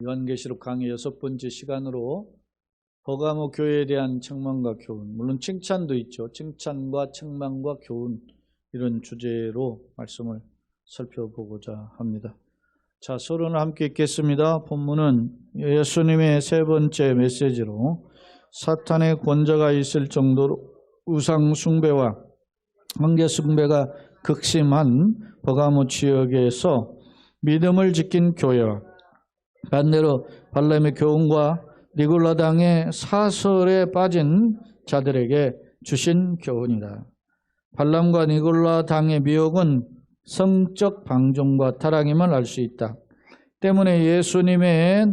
요한계시록 강의 6번째 시간으로 버가모 교회에 대한 책망과 교훈, 물론 칭찬도 있죠. 칭찬과 책망과 교훈, 이런 주제로 말씀을 살펴보고자 합니다. 자, 서론을 함께 읽겠습니다. 본문은 예수님의 세 번째 메시지로 사탄의 권좌가 있을 정도로 우상 숭배와 황제 숭배가 극심한 버가모 지역에서 믿음을 지킨 교회와 반대로 발람의 교훈과 니골라당의 사설에 빠진 자들에게 주신 교훈이다. 발람과 니골라당의 미혹은 성적 방종과 타락임을 알 수 있다. 때문에 예수님의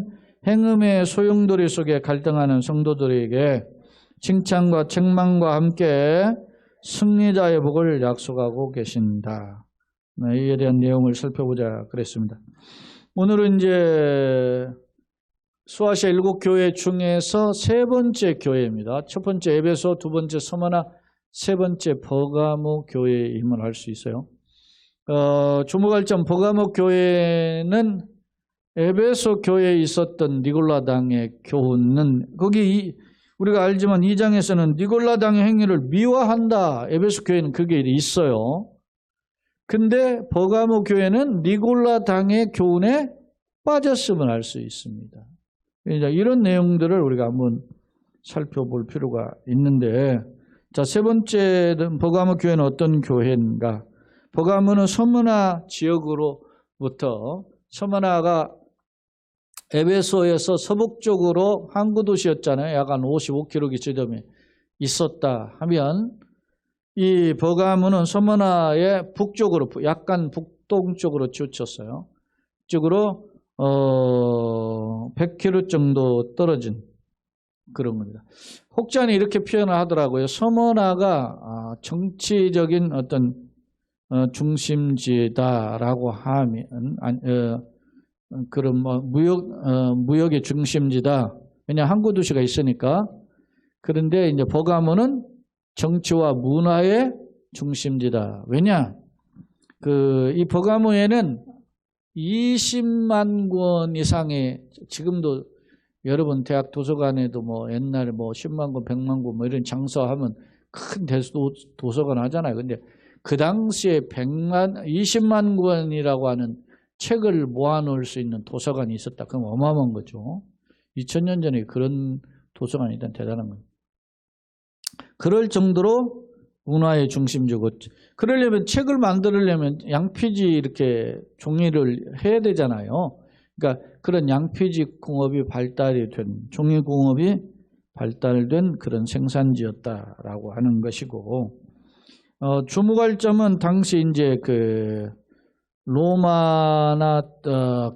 행음의 소용돌이 속에 갈등하는 성도들에게 칭찬과 책망과 함께 승리자의 복을 약속하고 계신다. 이에 대한 내용을 살펴보자 그랬습니다. 오늘은 이제 소아시아 7교회 중에서 세 번째 교회입니다. 첫 번째 에베소, 두 번째 서머나, 세 번째 버가모 교회임을 알 수 있어요. 주목할 점, 버가모 교회는 에베소 교회에 있었던 니골라당의 교훈은 거기 우리가 알지만 2장에서는 니골라당의 행위를 미화한다. 에베소 교회는 그게 있어요. 근데 버가모 교회는 니골라당의 교훈에 빠졌음을 알 수 있습니다. 이런 내용들을 우리가 한번 살펴볼 필요가 있는데, 자, 세 번째 버가모 교회는 어떤 교회인가? 버가모는 서머나 지역으로부터, 서머나가 에베소에서 서북쪽으로 항구 도시였잖아요. 약 한 55km 지점에 있었다 하면 이 버가모는 서머나의 북쪽으로, 약간 북동쪽으로 치우쳤어요. 이쪽으로 100km 정도 떨어진 그런 겁니다. 혹자는 이렇게 표현을 하더라고요. 서머나가 정치적인 어떤 중심지다라고 하면 그런 무역의 중심지다. 왜냐 항구 도시가 있으니까. 그런데 이제 버가모는 정치와 문화의 중심지다. 왜냐? 이 버가모에는 20만 권 이상의, 지금도 여러분 대학 도서관에도 뭐 옛날에 뭐 10만 권, 100만 권 뭐 이런 장서하면 큰 도서관 하잖아요. 근데 그 당시에 20만 권이라고 하는 책을 모아놓을 수 있는 도서관이 있었다. 그럼 어마어마한 거죠. 2000년 전에 그런 도서관이 일단 대단한 거예요. 그럴 정도로 문화의 중심지고, 그러려면 책을 만들려면 양피지 이렇게 종이를 해야 되잖아요. 그러니까 그런 양피지 공업이 발달이 된, 종이 공업이 발달된 그런 생산지였다라고 하는 것이고, 주목할 점은 당시 이제 로마나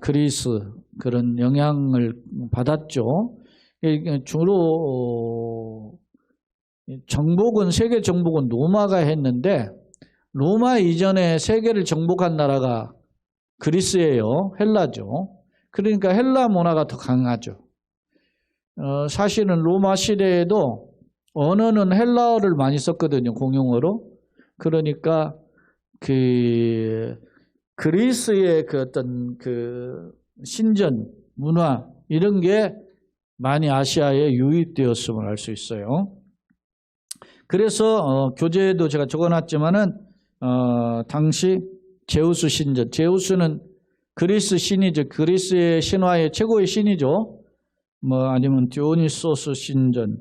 그리스 그런 영향을 받았죠. 주로 정복은, 세계 정복은 로마가 했는데, 로마 이전에 세계를 정복한 나라가 그리스예요. 헬라죠. 그러니까 헬라 문화가 더 강하죠. 사실은 로마 시대에도 언어는 헬라어를 많이 썼거든요. 공용어로. 그러니까 그리스의 어떤 신전, 문화 이런 게 많이 아시아에 유입되었음을 알 수 있어요. 그래서 교재에도 제가 적어놨지만은 당시 제우스 신전, 제우스는 그리스 신이죠. 그리스의 신화의 최고의 신이죠. 아니면 디오니소스 신전,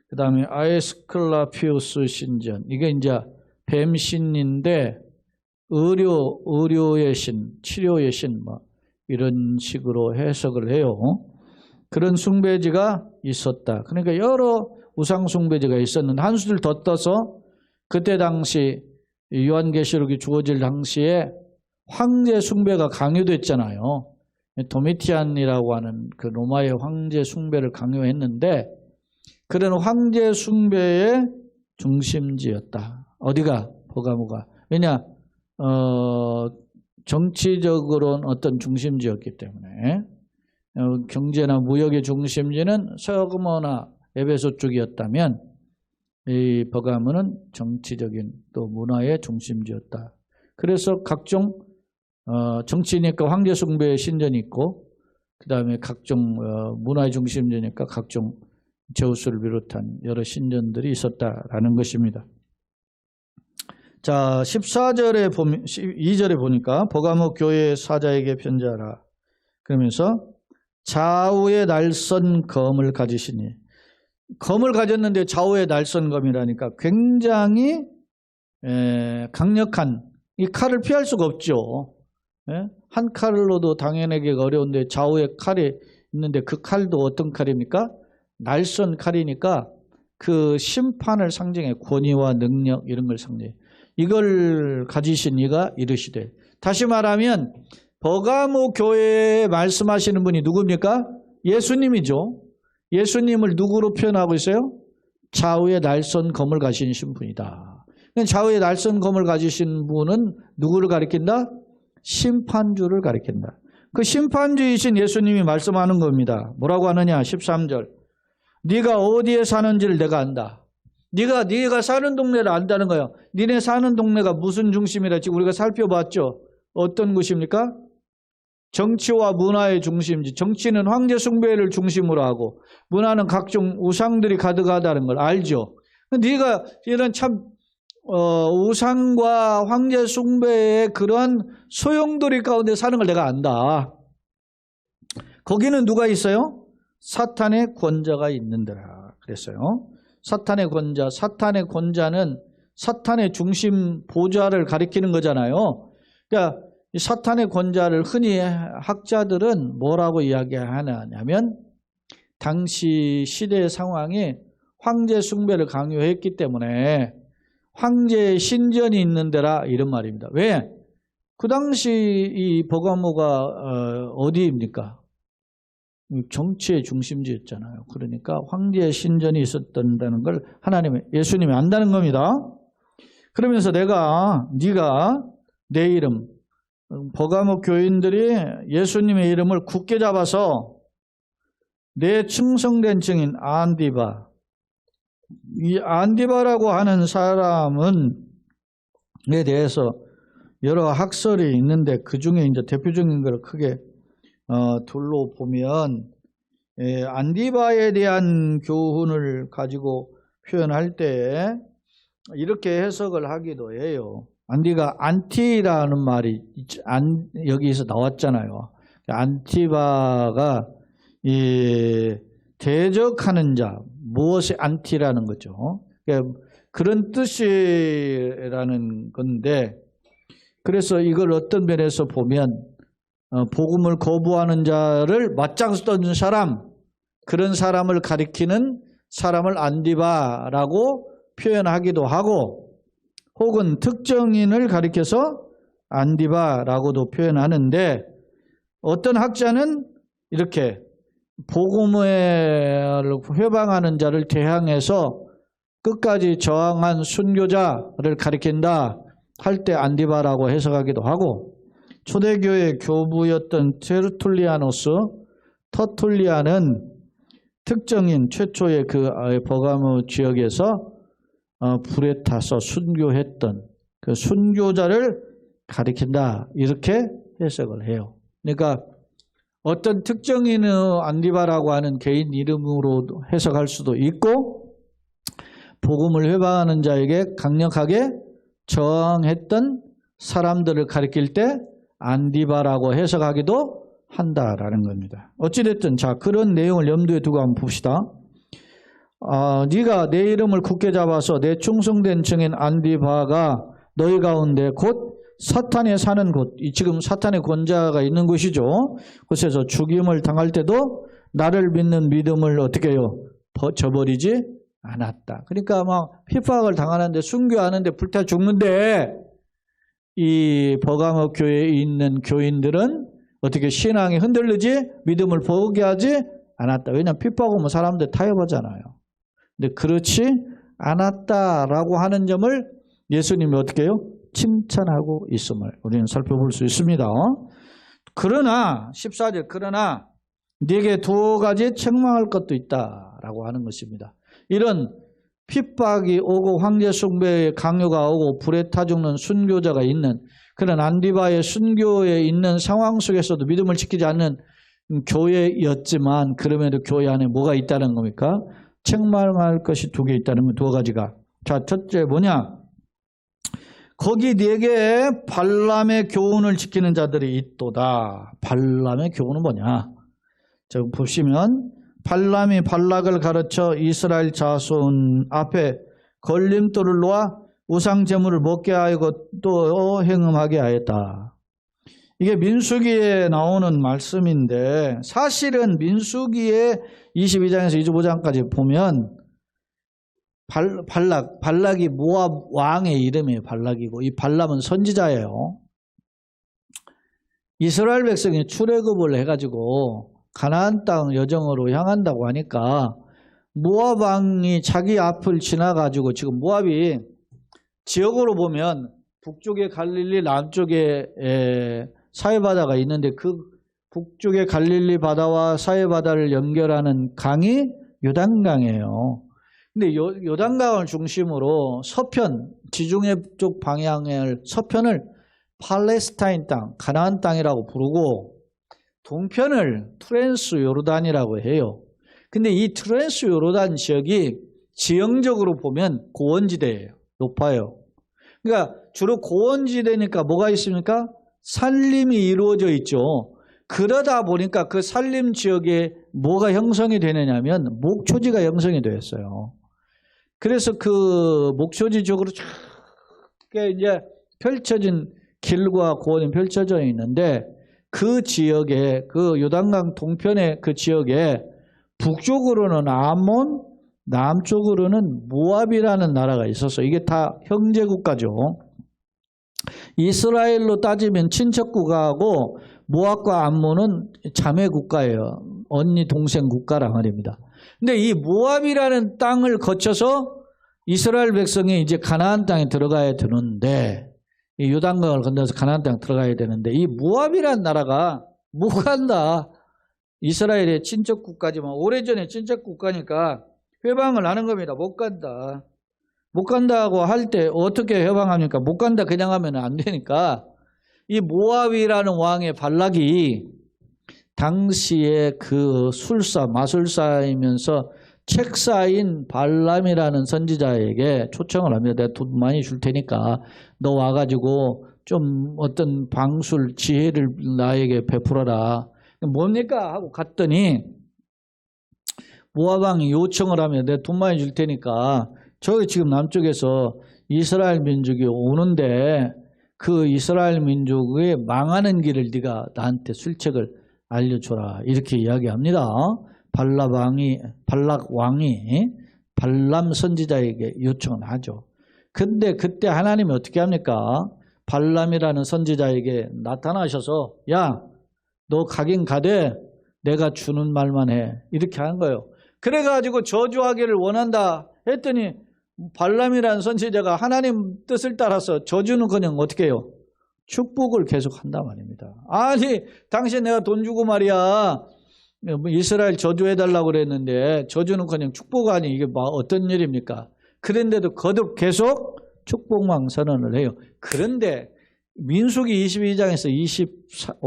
그 다음에 아에스클라피우스 신전, 이게 이제 뱀 신인데 의료의 신, 치료의 신, 이런 식으로 해석을 해요. 그런 숭배지가 있었다. 그러니까 여러 우상 숭배지가 있었는데 한 수를 더 떠서 그때 당시 요한계시록이 주어질 당시에 황제 숭배가 강요됐잖아요. 도미티안이라고 하는 그 로마의 황제 숭배를 강요했는데 그런 황제 숭배의 중심지였다. 어디가? 버가모가. 왜냐? 정치적으로는 어떤 중심지였기 때문에 경제나 무역의 중심지는 서머나 에베소 쪽이었다면 이 버가모는 정치적인 또 문화의 중심지였다. 그래서 각종 정치니까 황제 숭배의 신전이 있고 그 다음에 각종 문화의 중심지니까 각종 제우스를 비롯한 여러 신전들이 있었다라는 것입니다. 자, 14절에 보면, 2절에 보니까 버가모 교회 사자에게 편지하라. 그러면서 좌우에 날선 검을 가지시니, 검을 가졌는데 좌우에 날선 검이라니까 굉장히 강력한, 이 칼을 피할 수가 없죠. 한 칼로도 당해내기가 어려운데 좌우에 칼이 있는데 그 칼도 어떤 칼입니까? 날선 칼이니까 그 심판을 상징해, 권위와 능력 이런 걸 상징해. 이걸 가지신 이가 이르시되, 다시 말하면 버가모 교회에 말씀하시는 분이 누굽니까? 예수님이죠. 예수님을 누구로 표현하고 있어요? 좌우에 날선 검을 가지신 분이다. 좌우에 날선 검을 가지신 분은 누구를 가리킨다? 심판주를 가리킨다. 그 심판주이신 예수님이 말씀하는 겁니다. 뭐라고 하느냐? 13절. 네가 어디에 사는지를 내가 안다. 네가 사는 동네를 안다는 거예요. 니네 사는 동네가 무슨 중심이라 지금 우리가 살펴봤죠. 어떤 곳입니까? 정치와 문화의 중심지. 정치는 황제 숭배를 중심으로 하고 문화는 각종 우상들이 가득하다는 걸 알죠. 네가 이런 참 우상과 황제 숭배의 그런 소용돌이 가운데 사는 걸 내가 안다. 거기는 누가 있어요? 사탄의 권자가 있는데라 그랬어요. 사탄의 권자, 사탄의 권자는 사탄의 중심 보좌를 가리키는 거잖아요. 그러니까 이 사탄의 권자를 흔히 학자들은 뭐라고 이야기하냐면 당시 시대의 상황이 황제 숭배를 강요했기 때문에 황제의 신전이 있는 데라 이런 말입니다. 왜? 그 당시 이 버가모가 어디입니까? 정치의 중심지였잖아요. 그러니까 황제의 신전이 있었다는 걸 예수님이 안다는 겁니다. 그러면서 네가 내 이름, 버가모 교인들이 예수님의 이름을 굳게 잡아서 내 충성된 증인 안디바, 이 안디바라고 하는 사람은에 대해서 여러 학설이 있는데 그 중에 이제 대표적인 걸 크게 둘로 보면 안디바에 대한 교훈을 가지고 표현할 때 이렇게 해석을 하기도 해요. 안디가 안티라는 말이 여기서 나왔잖아요. 안티바가 이 대적하는 자, 무엇이 안티라는 거죠. 그런 뜻이라는 건데, 그래서 이걸 어떤 면에서 보면 복음을 거부하는 자를 맞짱 떠준 사람, 그런 사람을 가리키는 사람을 안디바라고 표현하기도 하고, 혹은 특정인을 가리켜서 안디바라고도 표현하는데, 어떤 학자는 이렇게 복음을 회방하는 자를 대항해서 끝까지 저항한 순교자를 가리킨다 할 때 안디바라고 해석하기도 하고, 초대교회 교부였던 터툴리안은 특정인 최초의 그 버가모 지역에서 불에 타서 순교했던 그 순교자를 가리킨다 이렇게 해석을 해요. 그러니까 어떤 특정인의 안디바라고 하는 개인 이름으로 해석할 수도 있고, 복음을 회방하는 자에게 강력하게 저항했던 사람들을 가리킬 때 안디바라고 해석하기도 한다라는 겁니다. 어찌됐든 자, 그런 내용을 염두에 두고 한번 봅시다. 네가 내 이름을 굳게 잡아서 내 충성된 증인 안디바가 너희 가운데 곧 사탄에 사는 곳, 지금 사탄의 권자가 있는 곳이죠. 그래서 죽임을 당할 때도 나를 믿는 믿음을 어떻게 해요? 저버리지 않았다. 그러니까 막 핍박을 당하는데 순교하는데 불타 죽는데 이 버가모 교회에 있는 교인들은 어떻게 신앙이 흔들리지? 믿음을 포기하지 않았다. 왜냐하면 핍박 오면 사람들 타협하잖아요. 근데 그렇지 않았다라고 하는 점을 예수님이 어떻게 해요? 칭찬하고 있음을 우리는 살펴볼 수 있습니다. 그러나 14절 그러나 네게 두 가지 책망할 것도 있다라고 하는 것입니다. 이런 핍박이 오고 황제 숭배의 강요가 오고 불에 타 죽는 순교자가 있는 그런 안디바의 순교에 있는 상황 속에서도 믿음을 지키지 않는 교회였지만 그럼에도 교회 안에 뭐가 있다는 겁니까? 책망할 것이 두 개 있다는 거, 두 가지가. 자, 첫째 뭐냐? 거기 네게 발람의 교훈을 지키는 자들이 있도다. 발람의 교훈은 뭐냐? 자, 보시면 발람이 발락을 가르쳐 이스라엘 자손 앞에 걸림돌을 놓아 우상 제물을 먹게 하고 또 행음하게 하였다. 이게 민수기에 나오는 말씀인데 사실은 민수기의 22장에서 25장까지 보면 발락이 모압 왕의 이름이에요. 발락이고 이 발람은 선지자예요. 이스라엘 백성이 출애굽을 해가지고 가나안 땅 여정으로 향한다고 하니까 모압 왕이 자기 앞을 지나가지고 지금 모압이 지역으로 보면 북쪽에 갈릴리, 남쪽에 사해바다가 있는데 그 북쪽의 갈릴리 바다와 사해바다를 연결하는 강이 요단강이에요. 근데 요단강을 중심으로 서편, 지중해 쪽 방향을 서편을 팔레스타인 땅, 가나안 땅이라고 부르고 동편을 트랜스 요르단이라고 해요. 근데 이 트랜스 요르단 지역이 지형적으로 보면 고원지대예요. 높아요. 그러니까 주로 고원지대니까 뭐가 있습니까? 산림이 이루어져 있죠. 그러다 보니까 그 산림 지역에 뭐가 형성이 되느냐면 목초지가 형성이 되었어요. 그래서 그 목초지 쪽으로 쫙 이제 펼쳐진 길과 고원이 펼쳐져 있는데 그 지역에 그 요단강 동편의 그 지역에 북쪽으로는 아몬, 남쪽으로는 모압이라는 나라가 있었어요. 이게 다 형제국가죠. 이스라엘로 따지면 친척국가하고 모압과 암몬은 자매국가예요. 언니 동생 국가란 말입니다. 근데 이 모압이라는 땅을 거쳐서 이스라엘 백성이 이제 가나안 땅에 들어가야 되는데 이 요단강을 건너서 가나안 땅에 들어가야 되는데 이 모압이라는 나라가 못 간다. 이스라엘의 친척국가지만 오래전에 친척국가니까 회방을 하는 겁니다. 못 간다. 못 간다고 할 때 어떻게 회방합니까? 못 간다 그냥 하면 안 되니까 이 모압이라는 왕의 발락이 당시에 그 마술사이면서 책사인 발람이라는 선지자에게 초청을 합니다. 내가 돈 많이 줄 테니까 너 와가지고 좀 어떤 방술 지혜를 나에게 베풀어라. 뭡니까? 하고 갔더니 모압 왕이 요청을 하면 내가 돈 많이 줄 테니까 저기 지금 남쪽에서 이스라엘 민족이 오는데 그 이스라엘 민족의 망하는 길을 네가 나한테 술책을 알려줘라. 이렇게 이야기합니다. 발락 왕이 발람 선지자에게 요청을 하죠. 근데 그때 하나님이 어떻게 합니까? 발람이라는 선지자에게 나타나셔서 야, 너 가긴 가되 내가 주는 말만 해. 이렇게 하는 거예요. 그래가지고 저주하기를 원한다 했더니 발람이라는 선지자가 하나님 뜻을 따라서 저주는 그냥 어떻게 해요? 축복을 계속 한단 말입니다. 아니 당신 내가 돈 주고 말이야 이스라엘 저주해달라고 그랬는데 저주는 그냥 축복 아니 이게 뭐 어떤 일입니까? 그런데도 거듭 계속 축복만 선언을 해요. 그런데 민수기 22장에서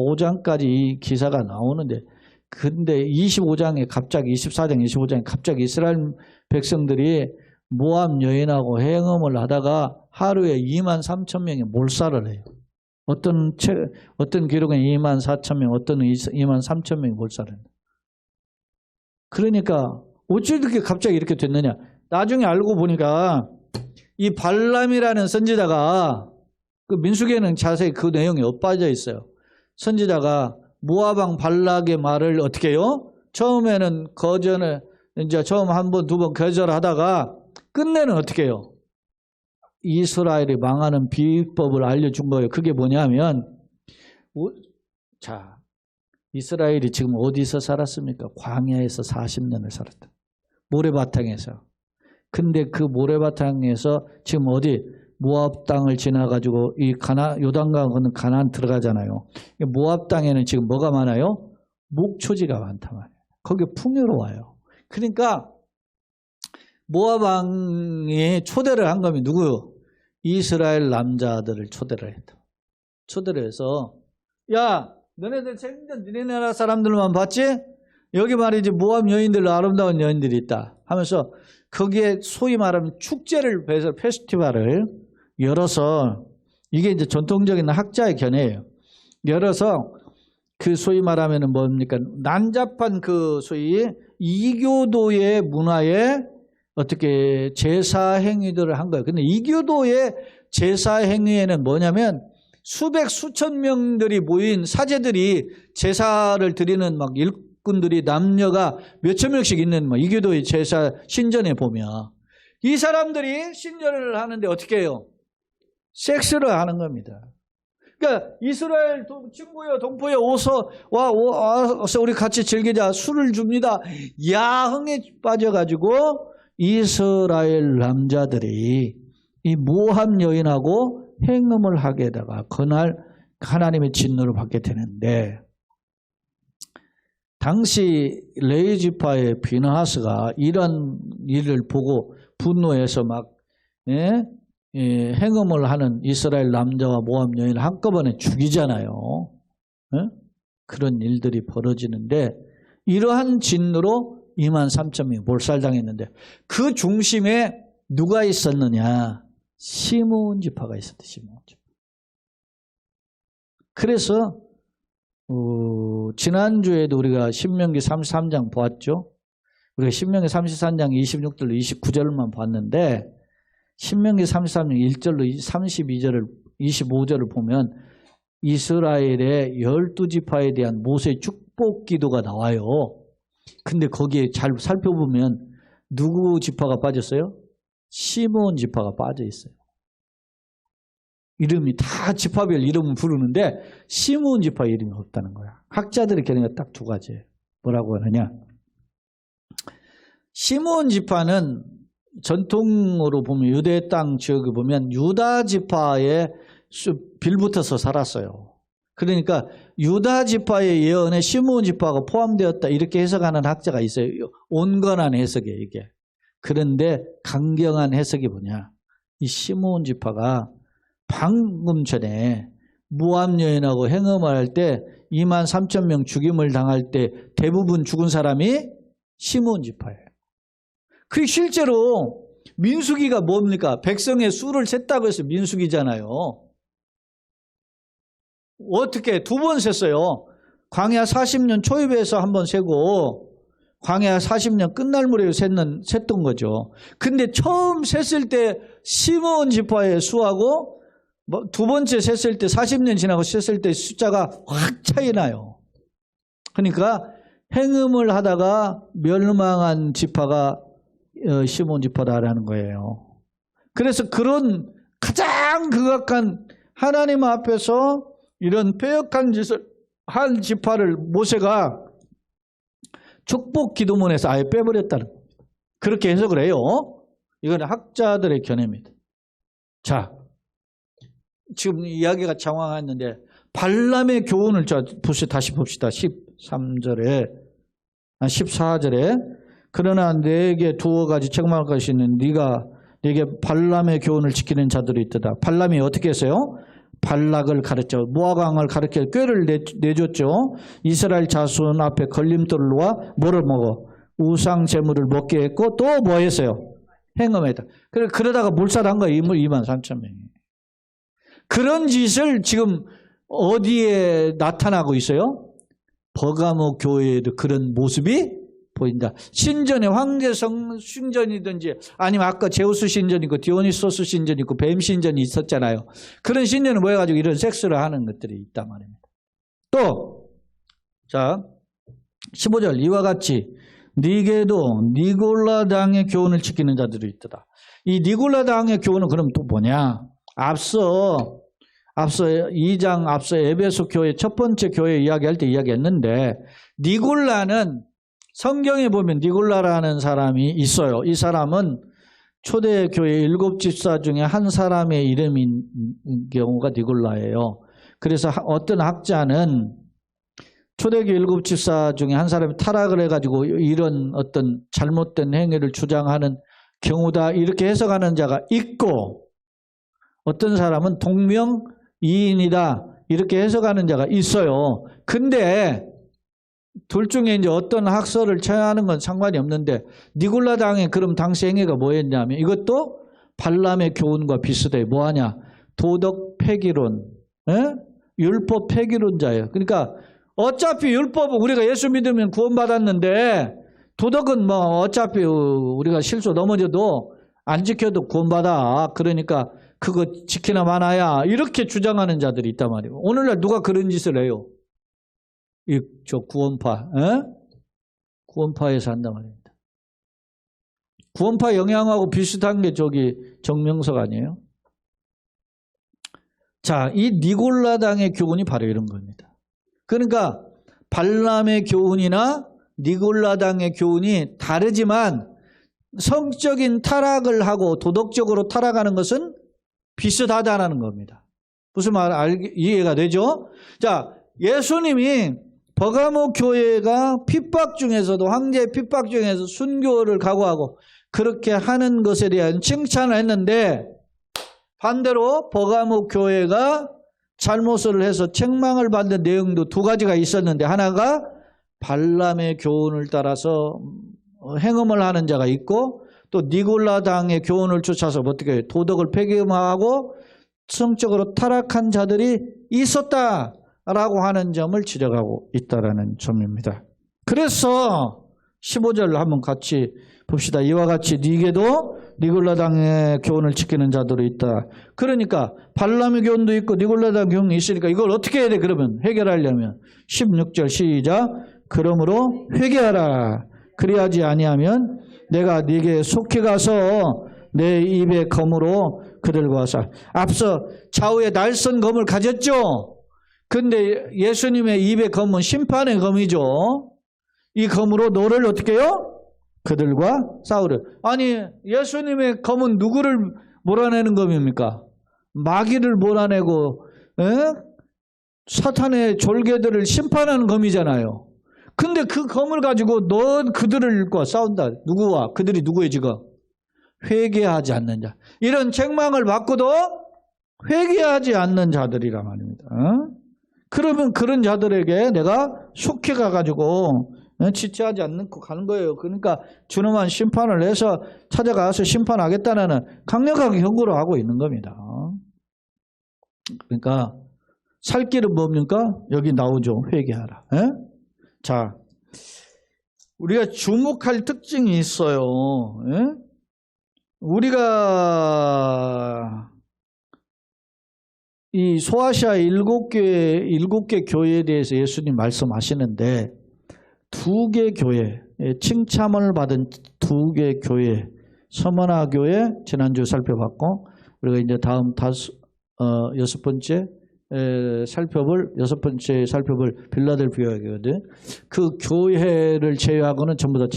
25장까지 이 기사가 나오는데 근데 25장에 갑자기 24장 25장에 갑자기 이스라엘 백성들이 모압 여인하고 행음을 하다가 하루에 23,000명이 몰살을 해요. 어떤 기록은 24,000명, 어떤 23,000명이 몰살을 해요. 그러니까 어찌 이렇게 갑자기 이렇게 됐느냐. 나중에 알고 보니까 이 발람이라는 선지자가 그 민수기에는 자세히 그 내용이 엇빠져 있어요. 선지자가 모압 왕 발락의 말을 어떻게 해요? 처음에는 거절을 이제 처음 한 번, 두 번 거절하다가 끝내는 어떻게 해요? 이스라엘이 망하는 비법을 알려준 거예요. 그게 뭐냐면 자, 이스라엘이 지금 어디서 살았습니까? 광야에서 40년을 살았다. 모래바탕에서. 근데 그 모래바탕에서 지금 어디 모압 땅을 지나가지고 이 요단강 건너 가나안 들어가잖아요. 모압 땅에는 지금 뭐가 많아요? 목초지가 많단 말이에요. 거기 풍요로워요. 그러니까 모압 왕이 초대를 한 거면 누구요? 이스라엘 남자들을 초대를 했다. 초대를 해서 야 너네들 생전 니네 나라 사람들만 봤지? 여기 말이지 모함 여인들 아름다운 여인들이 있다 하면서 거기에 소위 말하면 축제를 해서 페스티벌을 열어서 이게 이제 전통적인 학자의 견해예요. 열어서 그 소위 말하면 뭡니까? 난잡한 그 소위 이교도의 문화에 어떻게 제사 행위들을 한 거예요. 근데 이교도의 제사 행위에는 뭐냐면 수백 수천 명들이 모인 사제들이 제사를 드리는 막 일꾼들이 남녀가 몇천 명씩 있는 막 이교도의 제사 신전에 보면 이 사람들이 신전을 하는데 어떻게 해요? 섹스를 하는 겁니다. 그러니까 이스라엘 친구여 동포여 와서 우리 같이 즐기자 술을 줍니다. 야흥에 빠져가지고 이스라엘 남자들이 이 모함 여인하고 행음을 하게 되다가 그날 하나님의 진노를 받게 되는데 당시 레위 지파의 비느하스가 이런 일을 보고 분노해서 막 행음을 하는 이스라엘 남자와 모함 여인을 한꺼번에 죽이잖아요. 그런 일들이 벌어지는데 이러한 진노로 23,000명이 몰살당했는데 그 중심에 누가 있었느냐? 시므온 지파가 있었대. 시므온 지파. 그래서 지난주에도 우리가 신명기 33장 보았죠. 우리가 신명기 33장 26절로 29절만 봤는데 신명기 33장 1절로 32절을 25절을 보면 이스라엘의 12지파에 대한 모세의 축복 기도가 나와요. 근데 거기에 잘 살펴보면 누구 지파가 빠졌어요? 시므온 지파가 빠져 있어요. 이름이 다 지파별 이름을 부르는데 시므온 지파 이름이 없다는 거야. 학자들의 견해가 딱 두 가지예요. 뭐라고 하느냐? 시므온 지파는 전통으로 보면 유대 땅 지역에 보면 유다 지파에 빌붙어서 살았어요. 그러니까 유다 지파의 예언에 시므온 지파가 포함되었다 이렇게 해석하는 학자가 있어요. 온건한 해석이에요 이게. 그런데 강경한 해석이 뭐냐? 이 시므온 지파가 방금 전에 모함 여인하고 행음을 할 때 23,000명 죽임을 당할 때 대부분 죽은 사람이 시므온 지파예요. 그 실제로 민수기가 뭡니까? 백성의 수를 셌다고 해서 민수기잖아요. 어떻게 두 번 셌어요. 광야 40년 초입에서 한 번 세고 광야 40년 끝날 무렵에 셌던 거죠. 근데 처음 셌을 때 시므온 지파의 수하고 두 번째 셌을 때 40년 지나고 셌을 때 숫자가 확 차이 나요. 그러니까 행음을 하다가 멸망한 지파가 시므온 지파다라는 거예요. 그래서 그런 가장 극악한 하나님 앞에서 이런 패역한 짓을 한 지파를 모세가 축복 기도문에서 아예 빼버렸다는 겁니다. 그렇게 해석을 해요. 이건 학자들의 견해입니다. 자, 지금 이야기가 장황했는데 발람의 교훈을 다시 봅시다. 13절에 14절에 그러나 내게 두어 가지 책망할 것이 있는 네게 발람의 교훈을 지키는 자들이 있다. 발람이 어떻게 했어요? 발락을 가르쳐 모압 왕을 가르쳐 꾀를 내줬죠. 이스라엘 자손 앞에 걸림돌을 놓아 뭐를 먹어? 우상 제물을 먹게 했고 또 뭐 했어요? 행음했다. 그러다가 몰살한 거예요. 23,000명이. 그런 짓을 지금 어디에 나타나고 있어요? 버가모 교회에도 그런 모습이 보인다. 신전에 황제성 신전이든지 아니면 아까 제우스 신전이 있고 디오니소스 신전이 있고 뱀 신전이 있었잖아요. 그런 신전을 모여가지고 이런 섹스를 하는 것들이 있단 말입니다. 또 자 15절 이와 같이 니게도 니골라 당의 교훈을 지키는 자들이 있다. 이 니골라 당의 교훈은 그럼 또 뭐냐? 앞서 2장 앞서 에베소 교회 첫 번째 교회 이야기할 때 이야기했는데 니골라는 성경에 보면 니골라라는 사람이 있어요. 이 사람은 초대교회 7집사 중에 한 사람의 이름인 경우가 니골라예요. 그래서 어떤 학자는 초대교회 7집사 중에 한 사람이 타락을 해가지고 이런 어떤 잘못된 행위를 주장하는 경우다 이렇게 해석하는 자가 있고 어떤 사람은 동명이인이다 이렇게 해석하는 자가 있어요. 근데 둘 중에 이제 어떤 학설을 취하는 건 상관이 없는데 니골라당의 그럼 당시 행위가 뭐였냐면 이것도 발람의 교훈과 비슷해요. 뭐하냐? 도덕 폐기론, 율법 폐기론자예요. 그러니까 어차피 율법은 우리가 예수 믿으면 구원받았는데 도덕은 뭐 어차피 우리가 실수 넘어져도 안 지켜도 구원받아. 그러니까 그거 지키나 마나야. 이렇게 주장하는 자들이 있단 말이에요. 오늘날 누가 그런 짓을 해요? 저 구원파, 구원파에서 한단 말입니다. 구원파 영향하고 비슷한 게 저기 정명석 아니에요? 자, 이 니골라당의 교훈이 바로 이런 겁니다. 그러니까 발람의 교훈이나 니골라당의 교훈이 다르지만 성적인 타락을 하고 도덕적으로 타락하는 것은 비슷하다는 겁니다. 무슨 말 이해가 되죠? 자, 예수님이 버가모 교회가 핍박 중에서도 황제의 핍박 중에서 순교를 각오하고 그렇게 하는 것에 대한 칭찬을 했는데 반대로 버가모 교회가 잘못을 해서 책망을 받는 내용도 두 가지가 있었는데 하나가 발람의 교훈을 따라서 행음을 하는 자가 있고 또 니골라당의 교훈을 쫓아서 어떻게 도덕을 폐기하고 성적으로 타락한 자들이 있었다라고 하는 점을 지적하고 있다라는 점입니다. 그래서 15절 한번 같이 봅시다. 이와 같이 니게도 니골라당의 교훈을 지키는 자들이 있다. 그러니까 발람의 교훈도 있고 니골라당 교훈이 있으니까 이걸 어떻게 해야 돼? 그러면 해결하려면 16절 시작. 그러므로 회개하라. 그리하지 아니하면 내가 네게 속히 가서 내 입의 검으로 그들과 싸. 앞서 좌우에 날선 검을 가졌죠. 근데 예수님의 입의 검은 심판의 검이죠. 이 검으로 너를 어떻게 해요? 그들과 싸우려. 아니 예수님의 검은 누구를 몰아내는 검입니까? 마귀를 몰아내고 사탄의 졸개들을 심판하는 검이잖아요. 근데 그 검을 가지고 너 그들과 싸운다. 누구와? 그들이 누구예요 지금? 회개하지 않는 자. 이런 책망을 받고도 회개하지 않는 자들이란 말입니다. 그러면 그런 자들에게 내가 속히 가가지고 지체하지 않고 가는 거예요. 그러니까 준엄한 심판을 해서 찾아가서 심판하겠다는 강력하게 경고를 하고 있는 겁니다. 그러니까 살 길은 뭡니까? 여기 나오죠. 회개하라. 자, 우리가 주목할 특징이 있어요. 우리가 이 소아시아 7개 교회에 대해서 예수님 말씀하시는데 2개 교회, 칭찬을 받은 2개 교회, 서머나 교회 지난주 살펴봤고 우리가 이제 다음 여섯 번째 살펴볼 빌라델피아거든. 그 교회를 제외하고는 전부 다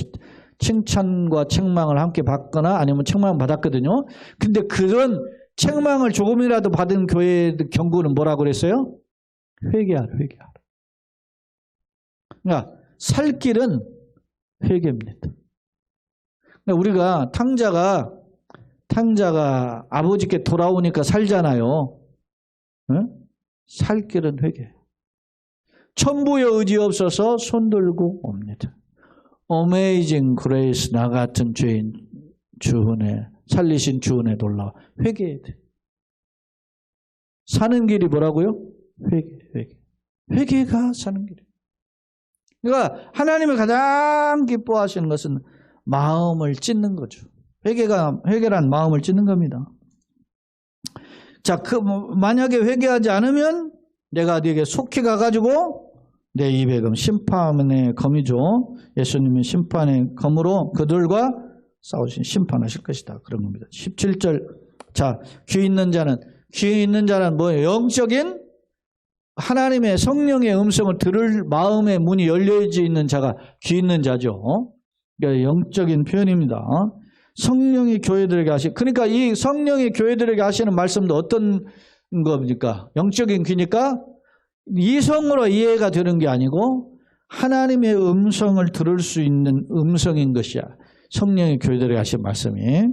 칭찬과 책망을 함께 받거나 아니면 책망을 받았거든요. 근데 그런 책망을 조금이라도 받은 교회의 경고는 뭐라고 그랬어요? 회개하라, 회개하라. 그러니까 살 길은 회개입니다. 그러니까 우리가 탕자가 아버지께 돌아오니까 살잖아요. 살 길은 회개. 천부의 의지 없어서 손들고 옵니다. 어메이징 그레이스 나 같은 죄인 주은혜 살리신 주은혜 놀라워. 회개해야 돼. 사는 길이 뭐라고요? 회개. 회개가 사는 길이에요. 그러니까 하나님을 가장 기뻐하시는 것은 마음을 찢는 거죠. 회개란 마음을 찢는 겁니다. 자, 만약에 회개하지 않으면 내가 네게 속히 가가지고 내 입에 검, 심판의 검이죠. 예수님이 심판의 검으로 그들과 싸우신 심판하실 것이다. 그런 겁니다. 17절. 자, 귀 있는 자는 뭐예요? 영적인 하나님의 성령의 음성을 들을 마음의 문이 열려져 있는 자가 귀 있는 자죠. 그러니까 영적인 표현입니다. 성령이 교회들에게 그러니까 이 성령이 교회들에게 하시는 말씀도 어떤 겁니까? 영적인 귀니까 이성으로 이해가 되는 게 아니고 하나님의 음성을 들을 수 있는 음성인 것이야. 성령의 교회들에게 하신 말씀이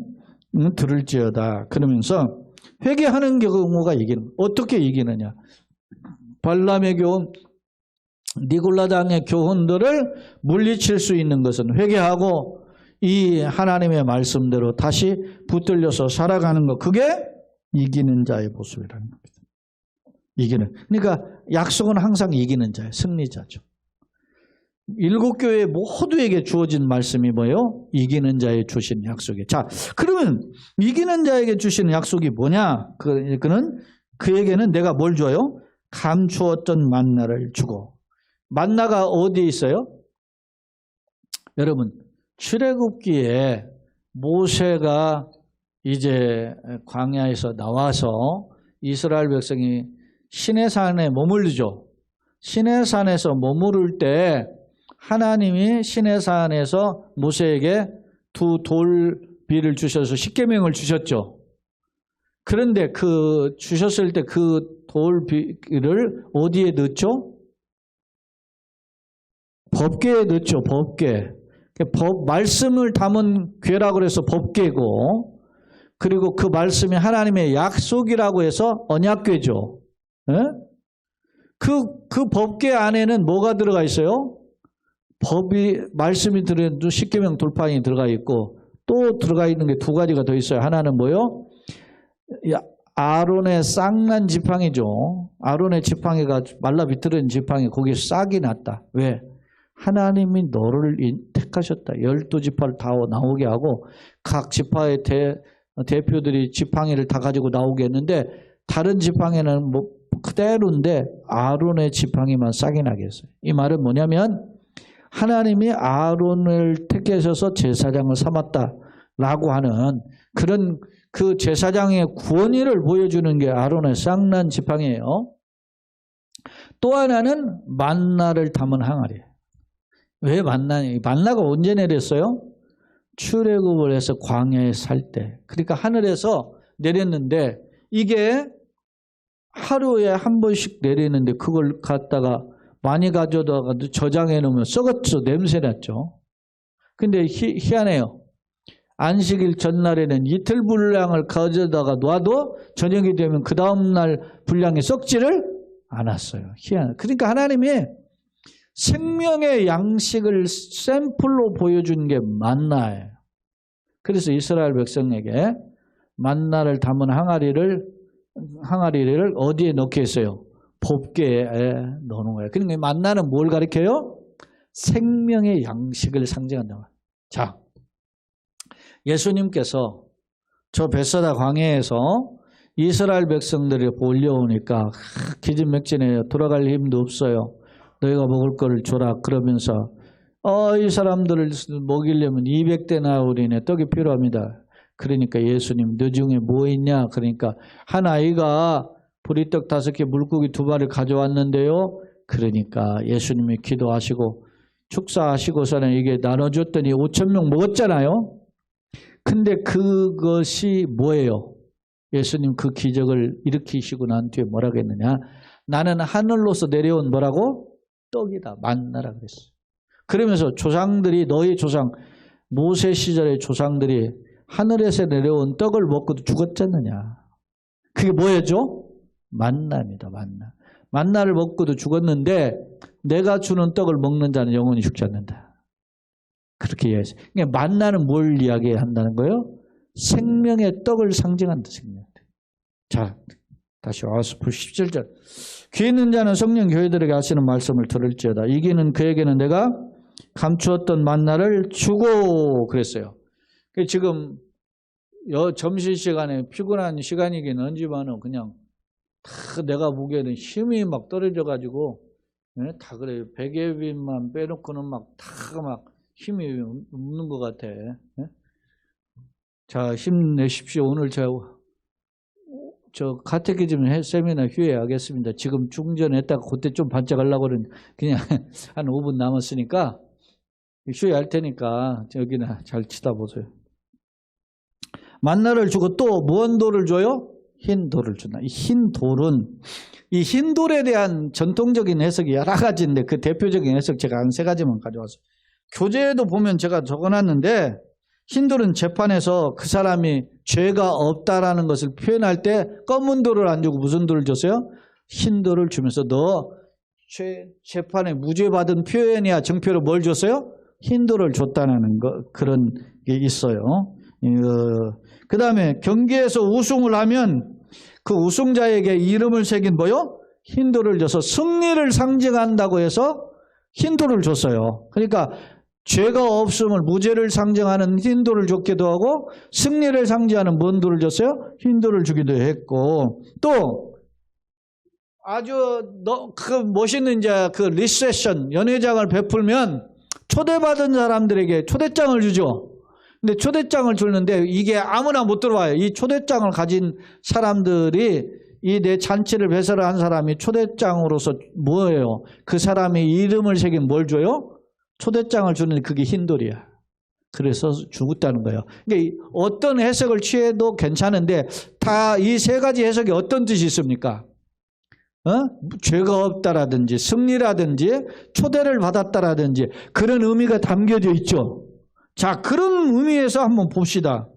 들을지어다. 그러면서 회개하는 경우가 이기는. 어떻게 이기느냐? 발람의 교훈, 니골라당의 교훈들을 물리칠 수 있는 것은 회개하고 이 하나님의 말씀대로 다시 붙들려서 살아가는 것, 그게 이기는 자의 모습이라는 겁니다. 이기는. 그러니까 약속은 항상 이기는 자예요. 승리자죠. 일곱 교회 모두에게 주어진 말씀이 뭐예요? 이기는 자에 주신 약속이. 자, 그러면 이기는 자에게 주시는 약속이 뭐냐? 그에게는 내가 뭘 줘요? 감추었던 만나를 주고. 만나가 어디에 있어요? 여러분, 출애굽기에 모세가 이제 광야에서 나와서 이스라엘 백성이 시내산에 머무르죠. 시내산에서 머무를 때 하나님이 시내산에서 모세에게 두 돌비를 주셔서 십계명을 주셨죠. 그런데 주셨을 때 그 돌비를 어디에 넣죠? 법궤에 넣죠. 법궤. 말씀을 담은 궤라고 해서 법궤고, 그리고 그 말씀이 하나님의 약속이라고 해서 언약궤죠. 예? 그 법궤 안에는 뭐가 들어가 있어요? 말씀이 들어있는 십계명 돌판이 들어가 있고, 또 들어가 있는 게 두 가지가 더 있어요. 하나는 뭐요? 아론의 쌍난 지팡이죠. 아론의 지팡이가 말라 비틀은 지팡이, 거기에 싹이 났다. 왜? 하나님이 너를 택하셨다. 12지파를 다 나오게 하고 각 지파의 대표들이 지팡이를 다 가지고 나오게 했는데, 다른 지팡이는 뭐 그대로인데 아론의 지팡이만 싹이 나게 했어요. 이 말은 뭐냐면 하나님이 아론을 택하셔서 제사장을 삼았다라고 하는 그런 그 제사장의 구원의를 보여주는 게 아론의 쌍난 지팡이에요. 또 하나는 만나를 담은 항아리예요. 왜 만나가 언제 내렸어요? 출애굽을 해서 광야에 살 때. 그러니까 하늘에서 내렸는데, 이게 하루에 한 번씩 내리는데 그걸 갖다가 많이 가져다가 저장해 놓으면 썩었죠. 냄새 났죠. 근데 희한해요. 안식일 전날에는 이틀 분량을 가져다가 놔도 저녁이 되면 그 다음날 분량이 썩지를 않았어요. 희한해. 그러니까 하나님이 생명의 양식을 샘플로 보여준 게 만나예요. 그래서 이스라엘 백성에게 만나를 담은 항아리를 어디에 넣게 했어요? 법궤에 넣는 거예요. 그러니까 만나는 뭘 가리켜요? 생명의 양식을 상징한다고. 자, 예수님께서 저 벳사다 광야에서 이스라엘 백성들이 몰려오니까 기진맥진해요. 돌아갈 힘도 없어요. 너희가 먹을 거를 줘라. 그러면서 이 사람들을 먹이려면 200데나리온의 떡이 필요합니다. 그러니까 예수님, 너 중에 뭐 있냐? 그러니까 한 아이가 보리떡 5개 물고기 2마리를 가져왔는데요. 그러니까 예수님이 기도하시고 축사하시고서는 이게 나눠줬더니 5,000명 먹었잖아요. 근데 그것이 뭐예요? 예수님 그 기적을 일으키시고 난 뒤에 뭐라고 했느냐? 나는 하늘로서 내려온 뭐라고? 떡이다. 만나라 그랬어요. 그러면서 조상들이, 너희 조상, 모세 시절의 조상들이 하늘에서 내려온 떡을 먹고도 죽었잖느냐. 그게 뭐였죠? 만나입니다. 만나. 만나를 먹고도 죽었는데 내가 주는 떡을 먹는 자는 영원히 죽지 않는다. 그렇게 이해했어요. 그러니까 만나는 뭘 이야기한다는 거예요? 생명의 떡을 상징한다. 생명. 자, 다시 와서 17절. 귀 있는 자는 성령 교회들에게 하시는 말씀을 들을지어다. 이기는 그에게는 내가 감추었던 만나를 주고 그랬어요. 지금 점심시간에 피곤한 시간이긴 하지만 그냥 다 내가 보기에는 힘이 막 떨어져가지고 다 그래요. 베개빈만 빼놓고는 막 힘이 없는 것 같아. 자, 힘내십시오. 오늘 저 카테키즘 세미나 휴회하겠습니다. 지금 중전했다가 그때 좀 반짝하려고 그러는데 그냥 한 5분 남았으니까 휴회할 테니까 여기나 잘 치다보세요. 만나를 주고 또 무언 돌을 줘요? 흰 돌을 준다. 이 흰 돌은, 이 흰 돌에 대한 전통적인 해석이 여러 가지인데 그 대표적인 해석 제가 한 3가지만 가져왔어요. 교재에도 보면 제가 적어놨는데, 흰 돌은 재판에서 그 사람이 죄가 없다라는 것을 표현할 때 검은 돌을 안 주고 무슨 돌을 줬어요? 힌도를 주면서 너 재판에 무죄 받은 표현이야 증표로 뭘 줬어요? 힌도를 줬다는 그런 게 있어요. 그 다음에 경기에서 우승을 하면 그 우승자에게 이름을 새긴 뭐요? 힌도를 줘서 승리를 상징한다고 해서 힌도를 줬어요. 그러니까 죄가 없음을 무죄를 상징하는 힌도를 줬기도 하고 승리를 상징하는 뭔도를 줬어요? 힌도를 주기도 했고 또 아주 멋있는 이제 그 리세션 연회장을 베풀면 초대받은 사람들에게 초대장을 주죠. 근데 초대장을 주는데 이게 아무나 못 들어와요. 이 초대장을 가진 사람들이 이 내 잔치를 배설한 사람이 초대장으로서 뭐예요? 그 사람의 이름을 새긴 뭘 줘요? 초대장을 주는데 그게 힌돌이야. 그래서 죽었다는 거예요. 그러니까 어떤 해석을 취해도 괜찮은데 다 이 세 가지 해석이 어떤 뜻이 있습니까? 죄가 없다라든지 승리라든지 초대를 받았다라든지 그런 의미가 담겨져 있죠. 자, 그런 의미에서 한번 봅시다.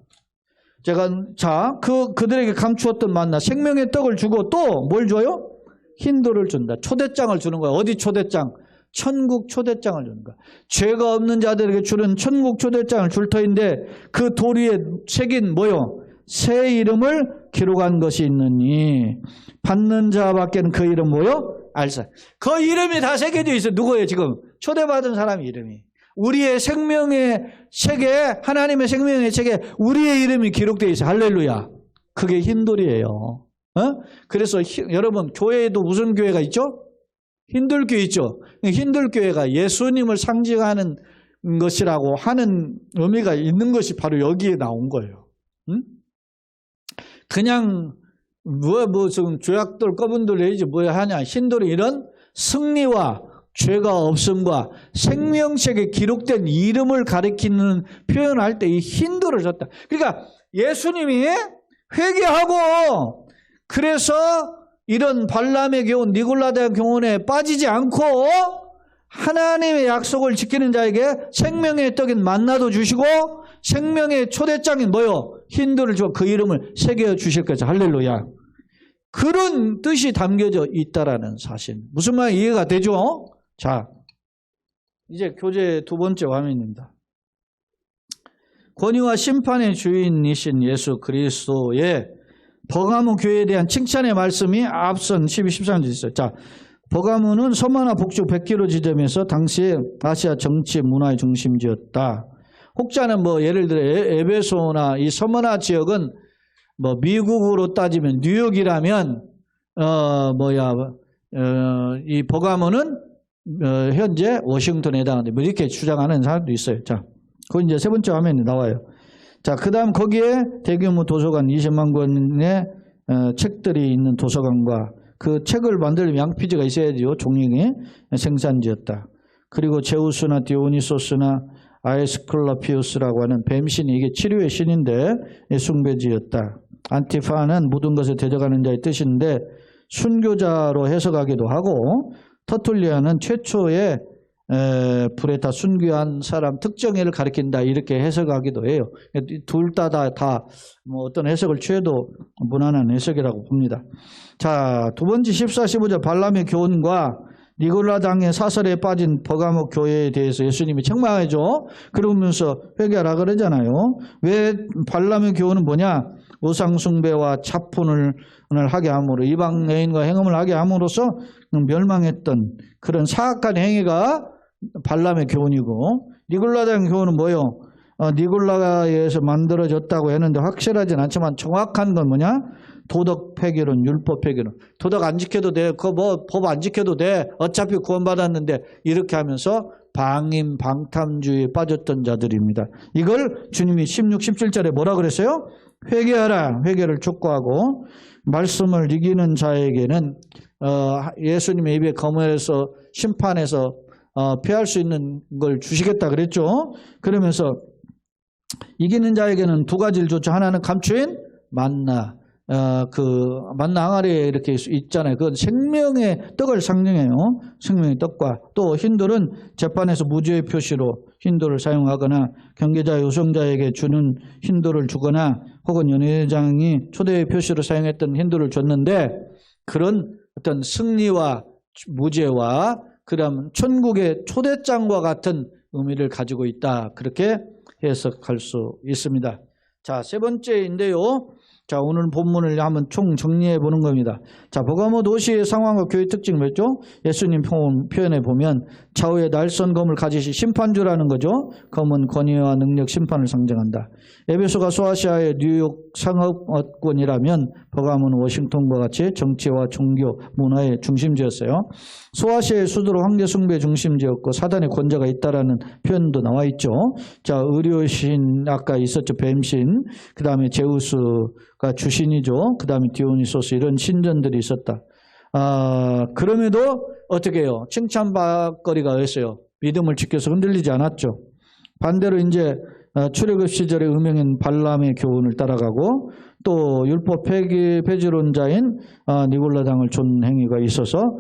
그들에게 감추었던 만나 생명의 떡을 주고 또 뭘 줘요? 힌도를 준다. 초대장을 주는 거야. 어디 초대장? 천국 초대장을 주는 거야. 죄가 없는 자들에게 주는 천국 초대장을 줄 터인데 그 도리에 새긴 뭐요? 새 이름을 기록한 것이 있느니 받는 자밖에는 그 이름 뭐요? 알사. 그 이름이 다 새겨져 있어. 누구예요 지금? 초대받은 사람 이름이. 우리의 생명의 책에 하나님의 생명의 책에 우리의 이름이 기록되어 있어. 할렐루야. 그게 힌돌이에요. 그래서 여러분 교회에도 무슨 교회가 있죠? 힌돌교회 있죠. 힌돌교회가 예수님을 상징하는 것이라고 하는 의미가 있는 것이 바로 여기에 나온 거예요. 그냥 지금 조약돌 꺼분돌 레이지 뭐야 하냐. 힌돌이 이런 승리와 죄가 없음과 생명책에 기록된 이름을 가리키는 표현할 때 이 힌도를 줬다. 그러니까 예수님이 회개하고 그래서 이런 발람의 교훈, 니골라다의 교훈에 빠지지 않고 하나님의 약속을 지키는 자에게 생명의 떡인 만나도 주시고 생명의 초대장인 뭐요? 힌도를 줘 그 이름을 새겨 주실 거죠. 할렐루야. 그런 뜻이 담겨져 있다라는 사실. 무슨 말 이해가 되죠? 자, 이제 교재 두 번째 화면입니다. 권위와 심판의 주인이신 예수 그리스도의 버가모 교회에 대한 칭찬의 말씀이 앞선 12, 13절 있어요. 자, 버가모는 서머나 북쪽 100km 지점에서 당시에 아시아 정치 문화의 중심지였다. 혹자는 예를 들어 에베소나 이 서머나 지역은 미국으로 따지면 뉴욕이라면 이 버가모는 현재 워싱턴에 해당하는데 이렇게 주장하는 사람도 있어요. 자, 그건 이제 세 번째 화면에 나와요. 자, 그 다음 거기에 대규모 도서관 20만 권의 책들이 있는 도서관과 그 책을 만들려면 양피지가 있어야죠. 종이의 생산지였다. 그리고 제우스나 디오니소스나 아에스클라피우스라고 하는 뱀신이 이게 치료의 신인데 숭배지였다. 안티파는 모든 것을 대적하는 자의 뜻인데 순교자로 해석하기도 하고 터툴리아는 최초의 불에 다 순교한 사람 특정인을 가리킨다 이렇게 해석하기도 해요. 둘 다 어떤 해석을 취해도 무난한 해석이라고 봅니다. 자, 두 번째 14, 15절 발람의 교훈과 니골라당의 사설에 빠진 버가모 교회에 대해서 예수님이 책망하죠. 그러면서 회개하라 그러잖아요. 왜 발람의 교훈은 뭐냐? 우상숭배와 차푼을 하게 함으로 이방 여인과 행음을 하게 함으로써 멸망했던 그런 사악한 행위가 발람의 교훈이고 니골라당 교훈은 뭐요? 니골라에서 만들어졌다고 했는데 확실하진 않지만 정확한 건 뭐냐? 도덕 폐기론, 율법 폐기론. 도덕 안 지켜도 돼. 법 안 지켜도 돼. 어차피 구원받았는데 이렇게 하면서 방임, 방탐주의에 빠졌던 자들입니다. 이걸 주님이 16, 17절에 뭐라 그랬어요? 회개하라. 회개를 촉구하고 말씀을 이기는 자에게는 예수님의 입에 거머에서 심판에서 피할 수 있는 걸 주시겠다 그랬죠. 그러면서 이기는 자에게는 두 가지를 줬죠. 하나는 감추인 만나. 만나 항아리에 이렇게 있잖아요. 그건 생명의 떡을 상징해요. 생명의 떡과 또 힌돌은 재판에서 무죄의 표시로 힌돌을 사용하거나 경계자 요성자에게 주는 힌돌을 주거나 혹은 연회장이 초대의 표시로 사용했던 힌돌을 줬는데 그런 어떤 승리와 무죄와 그다음 천국의 초대장과 같은 의미를 가지고 있다. 그렇게 해석할 수 있습니다. 자, 세 번째인데요. 자, 오늘 본문을 한번 총 정리해 보는 겁니다. 자, 버가모 도시의 상황과 교회 특징을 맺죠. 예수님 표현에 보면 좌우에 날선 검을 가지시 심판주라는 거죠. 검은 권위와 능력, 심판을 상징한다. 에베소가 소아시아의 뉴욕 상업권이라면 버가모는 워싱턴과 같이 정치와 종교, 문화의 중심지였어요. 소아시아의 수도로 황제 숭배의 중심지였고 사단의 권자가 있다라는 표현도 나와 있죠. 자, 의료신 아까 있었죠. 뱀신, 그 다음에 제우스가 주신이죠. 그 다음에 디오니소스 이런 신전들이 있었다. 그럼에도 어떻게 해요? 칭찬받거리가 있어요. 믿음을 지켜서 흔들리지 않았죠. 반대로 이제 출애굽 시절의 음행인 발람의 교훈을 따라가고 또 율법 폐지론자인 니골라당을 존 행위가 있어서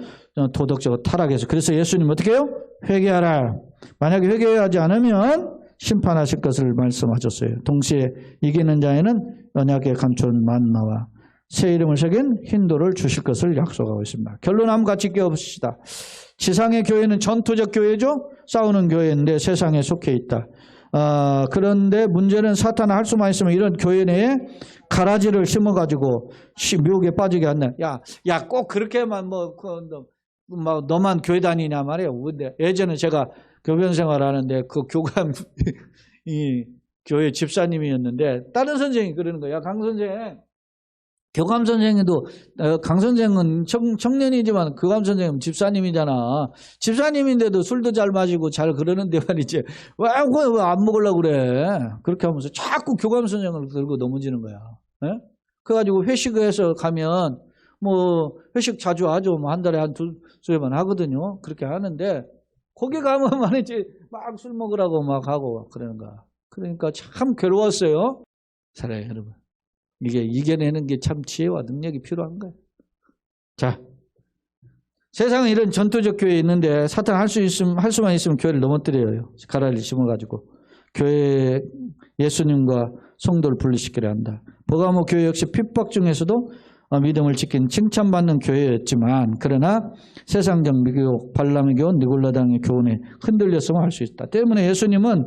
도덕적으로 타락해서 그래서 예수님 어떻게 해요? 회개하라. 만약에 회개하지 않으면 심판하실 것을 말씀하셨어요. 동시에 이기는 자에는 언약의 감춘 만나와 새 이름을 새긴 흰돌을 주실 것을 약속하고 있습니다. 결론 한번 같이 깨봅시다. 지상의 교회는 전투적 교회죠. 싸우는 교회인데 세상에 속해 있다. 그런데 문제는 사탄은 할 수만 있으면 이런 교회 내에 가라지를 심어가지고 묘에 빠지게 한다. 야, 꼭 그렇게만 너만 교회 다니냐 말이에요. 근데 예전에 제가 교변 생활하는데 그 교감 이 교회 집사님이었는데 다른 선생님이 그러는 거야. 강 선생, 교감 선생님도 강 선생은 청년이지만 교감 선생님은 집사님이잖아. 집사님인데도 술도 잘 마시고 잘 그러는데 말이지. 왜 안 먹으려고 그래? 그렇게 하면서 자꾸 교감 선생을 들고 넘어지는 거야. 네? 그래가지고 회식해서 가면 뭐 회식 자주 하죠. 뭐 한 달에 한 두세 번 하거든요. 그렇게 하는데 거기 가면 말이지 막 술 먹으라고 막 하고 그러는 거야. 그러니까 참 괴로웠어요. 사랑해요, 여러분. 이게 이겨내는 게 참 지혜와 능력이 필요한 거예요. 자, 세상에 이런 전투적 교회 있는데 사탄 할 수만 있으면 교회를 넘어뜨려요. 가라리를 심어가지고 교회 예수님과 성도를 분리시키려 한다. 버가모 교회 역시 핍박 중에서도 믿음을 지킨 칭찬받는 교회였지만 그러나 세상적 미교육, 발람의 교훈, 니골라당의 교훈에 흔들렸으면 할 수 있다. 때문에 예수님은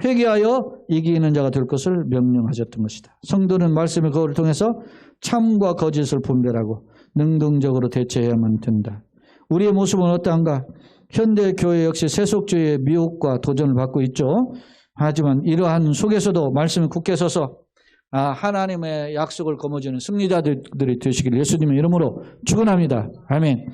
회개하여 이기는 자가 될 것을 명령하셨던 것이다. 성도는 말씀의 거울을 통해서 참과 거짓을 분별하고 능동적으로 대처해야만 된다. 우리의 모습은 어떠한가? 현대 교회 역시 세속주의의 미혹과 도전을 받고 있죠. 하지만 이러한 속에서도 말씀이 굳게 서서 하나님의 약속을 거머쥐는 승리자들이 되시기를 예수님의 이름으로 축원합니다. 아멘.